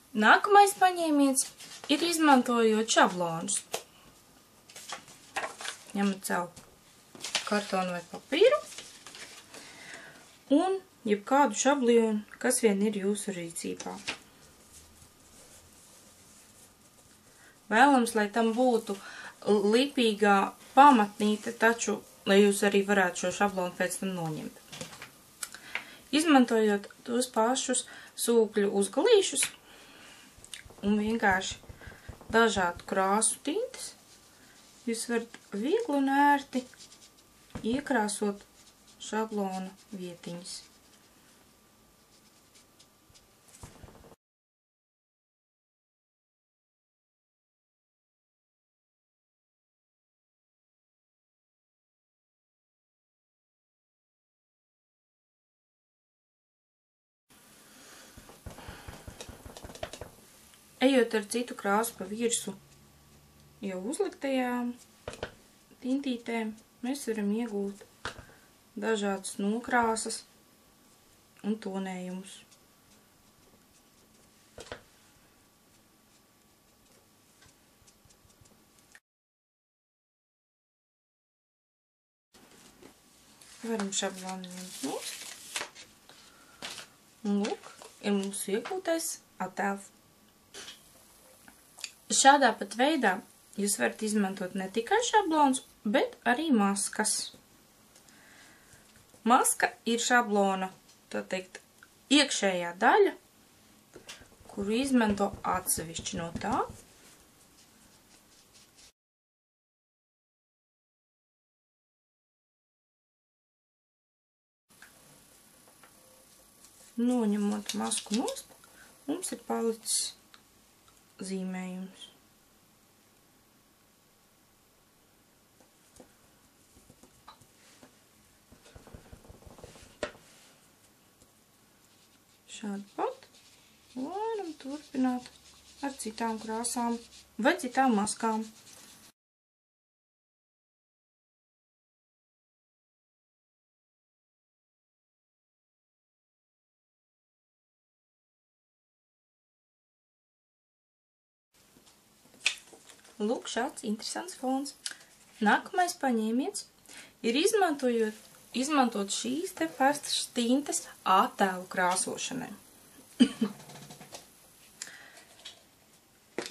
Nākamais paņēmiens ir izmantojot šablonus. Ņemat savu kartonu vai papīru un jebkādu šablonu, kas vien ir jūsu rīcībā. Vēlams, lai tam būtu lipīgā pamatnīte, taču, lai jūs arī varētu šo šablonu pēc tam noņemt. Izmantojot tos pašus sūkļu uzgalīšus un vienkārši dažādu krāsu tintes, jūs varat viegli un ērti iekrāsot šablona vietiņas. Ejot ar citu krāsu pa virsu jau uzliktajām tintītēm, mēs varam iegūt dažādas nokrāsas un tonējumus. Varam šablonu ņemt nost. Un lūk, ir mūsu iegūtais attēls. Šādā pat veidā jūs varat izmantot ne tikai šablonus, bet arī maskas. Maska ir šablona, tā teikt, iekšējā daļa, kuru izmanto atsevišķi no tā. Noņemot masku nost, mums ir palicis zīmējums. Šādi pat varam turpināt ar citām krāsām vai citām maskām. Lūk, šāds interesants fons. Nākamais paņēmiens ir izmantot šīs te pašas tintes attēlu krāsošanai.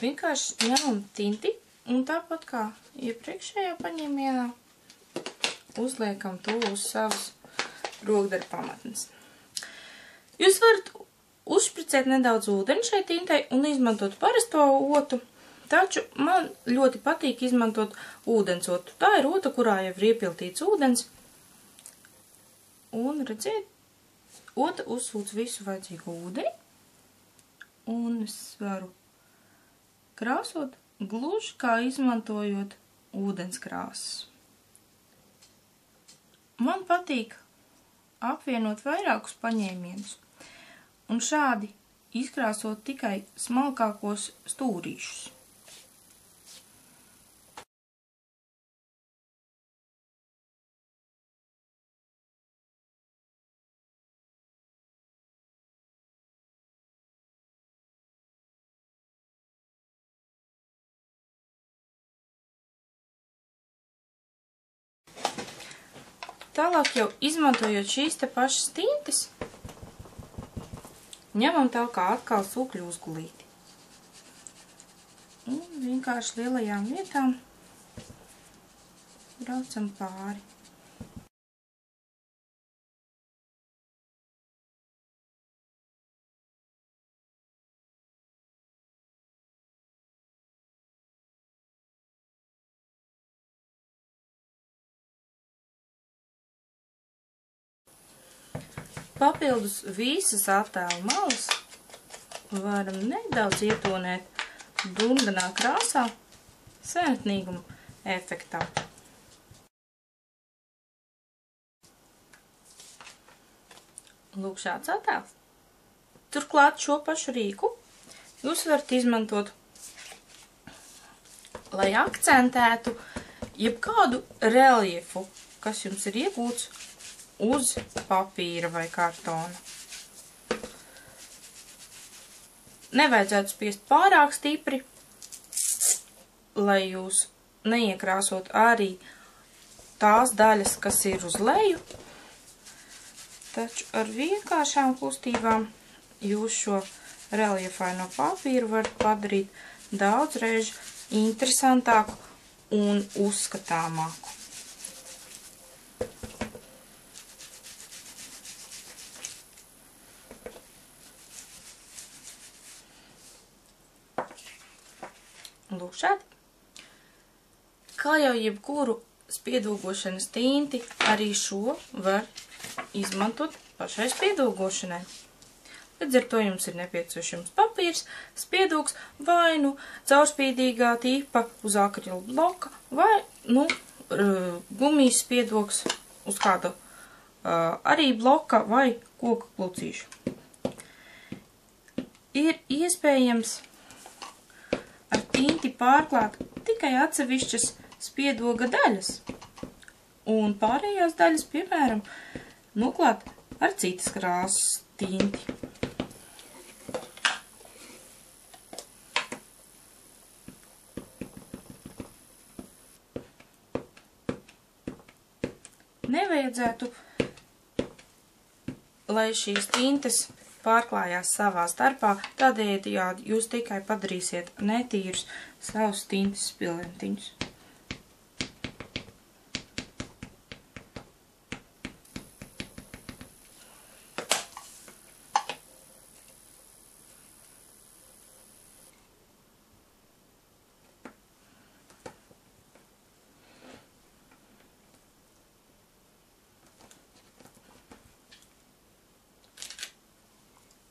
Vienkārši ņemam tinti un tāpat kā iepriekšējā paņēmienā uzliekam to uz savas rokdarba pamatnes. Jūs varat uzšpricēt nedaudz ūdeni šai tintai un izmantot parasto otu. Taču man ļoti patīk izmantot ūdensotu. Tā ir ota, kurā jau ir iepildīts ūdens. Un redziet, ota uzsūc visu vajadzīgo ūdeni. Un es varu krāsot gluži kā izmantojot ūdenskrāsas. Man patīk apvienot vairākus paņēmienus un šādi izkrāsot tikai smalkākos stūrīšus. Tālāk jau izmantojot šīs te pašas tintes, ņemam tā kā atkal sūkļu uzgulīti. Un vienkārši lielajām vietām braucam pāri. Papildus visas attēlu malas varam nedaudz ietonēt dunganā krāsā senatnīguma efektā. Lūk, šāds attēls. Turklāt šo pašu rīku jūs varat izmantot, lai akcentētu jebkādu reliefu, kas jums ir iegūts uz papīra vai kartona. nevajadzētu spiest pārāk stipri, lai jūs neiekrāsot arī tās daļas, kas ir uz leju. Taču ar vienkāršām kustībām jūs šo reliefaino papīru varat padarīt daudzreiz interesantāku un uzskatāmāku. Lūk šādi. Kā jau jebkuru spiedūgošanas tinti, arī šo var izmantot pašai spiedūgošanai. Līdz ar to jums ir nepieciešams papīrs, spiedūgs vai caurspīdīgā tipa uz akrilu bloka vai gumijas spiedogs uz kādu arī bloka vai koka klucīšu. Ir iespējams ar tinti pārklāt tikai atsevišķas spiedoga daļas un pārējās daļas, piemēram, noklāt ar citas krāsas tinti. Nevajadzētu, lai šīs tintes pārklājās savā starpā, tādējādi jūs tikai padarīsiet netīrus savus tintes spilventiņus.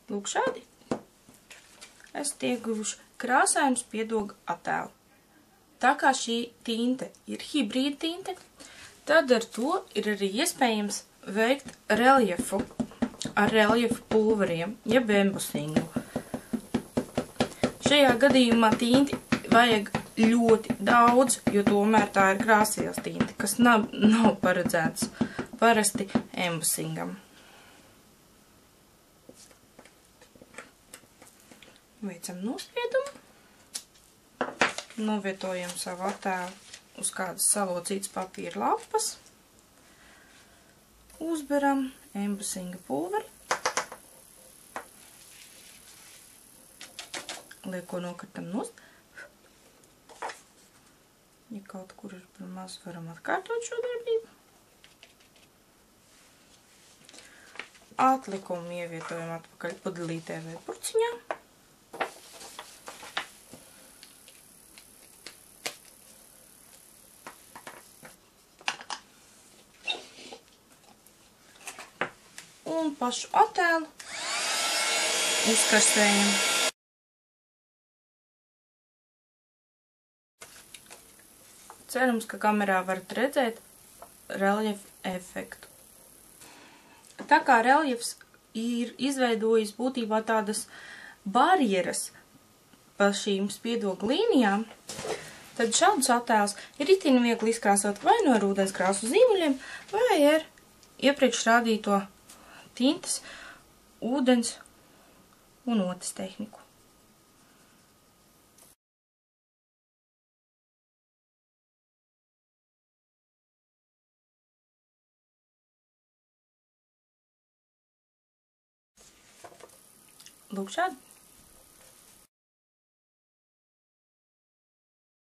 Lūk šādi. Esat ieguvuši krāsainu spiedoga attēlu. Tā kā šī tinte ir hibrīda tinte, tad ar to ir arī iespējams veikt reliefu ar reliefu pulveriem, jeb embosingu. Šajā gadījumā tinti vajag ļoti daudz, jo tomēr tā ir krāsviela tinte, kas nav paredzēts parasti embosingam. Veicam nospiedumu, novietojam savu attēlu uz kādas salocītas papīra lapas, uzberam embosinga pulveri, lieko nokritam nost. Ja kaut kur ir par maz, varam atkārtot šo darbību. Atlikumu ievietojam atpakaļ pudelītē vai purciņā. Un pašu attēlu uzkarstējam. Cerams, ka kamerā varat redzēt reliefu efektu. Tā kā reliefs ir izveidojis būtībā tādas barjeras pa šīm spiedoga līnijām, tad šādus attēlus ir itini viegli izkrāsot vai no ar ūdenskrāsu zīmuļiem, vai ar iepriekš rādīto tintes, ūdens un otas tehniku. Lūk šādi.